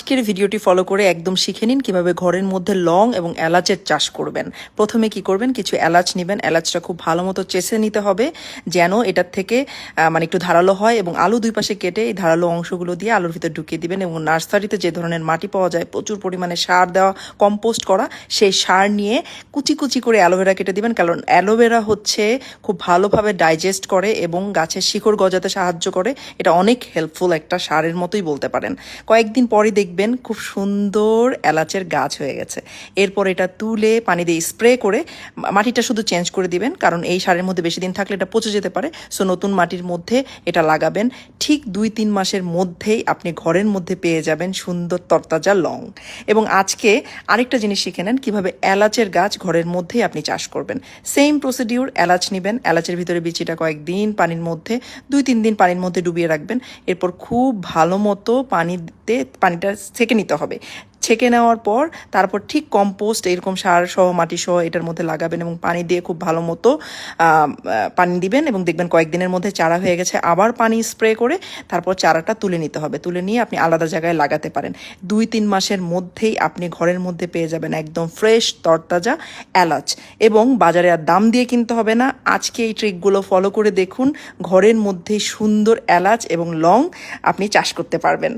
আজকের ভিডিওটি ফলো করে একদম শিখে নিন কিভাবে ঘরের মধ্যে লং এবং এলাচের চাষ করবেন। প্রথমে কি করবেন, কিছু এলাচ নেবেন। এলাচটা খুব ভালো মতো চেষে নিতে হবে যেন এটার থেকে মানে একটু ধারালো হয়, এবং আলু দুই পাশে কেটে এই ধারালো অংশগুলো দিয়ে আলুর ভিতর ঢুকিয়ে দিবেন। এবং নার্সারিতে যে ধরনের মাটি পাওয়া যায় প্রচুর পরিমাণে সার দেওয়া, কম্পোস্ট করা, সেই সার নিয়ে কুচি কুচি করে অ্যালোভেরা কেটে দিবেন। কারণ অ্যালোভেরা হচ্ছে খুব ভালোভাবে ডাইজেস্ট করে এবং গাছের শিকড় গজাতে সাহায্য করে। এটা অনেক হেল্পফুল একটা সারের মতোই বলতে পারেন। কয়েকদিন পরে দেখবেন খুব সুন্দর এলাচের গাছ হয়ে গেছে। এরপর এটা তুলে পানি দিয়ে স্প্রে করে মাটিটা শুধু চেঞ্জ করে দিবেন, কারণ এই সারের মধ্যে বেশি দিন থাকলে এটা পচে যেতে পারে। সো নতুন মাটির মধ্যে এটা লাগাবেন। ঠিক 2-3 মাসের মধ্যেই আপনি ঘরের মধ্যে পেয়ে যাবেন সুন্দর তরতাজা লং। এবং আজকে আরেকটা জিনিস শিখে নেন কিভাবে এলাচের গাছ ঘরের মধ্যেই আপনি চাষ করবেন। সেম প্রসিডিউর, এলাচ নেবেন, এলাচের ভিতরে বিচিটা কয়েকদিন পানির মধ্যে 2-3 দিন পানির মধ্যে ডুবিয়ে রাখবেন। এরপর খুব ভালো মতো পানিটা ছেঁকে নিতে হবে। ছেঁকে নেওয়ার পর তারপর ঠিক কম্পোস্ট এরকম সার সহ মাটি সহ এটার মধ্যে লাগাবেন এবং পানি দিয়ে খুব ভালো মতো পানি দিবেন এবং দেখবেন কয়েকদিনের মধ্যে চারা হয়ে গেছে। আবার পানি স্প্রে করে তারপর চারাটা তুলে নিতে হবে। তুলে নিয়ে আপনি আলাদা জায়গায় লাগাতে পারেন। 2-3 মাসের মধ্যেই আপনি ঘরের মধ্যে পেয়ে যাবেন একদম ফ্রেশ তরতাজা এলাচ। এবং বাজারে আর দাম দিয়ে কিনতে হবে না। আজকে এই ট্রিকগুলো ফলো করে দেখুন, ঘরের মধ্যেই সুন্দর এলাচ এবং লং আপনি চাষ করতে পারবেন।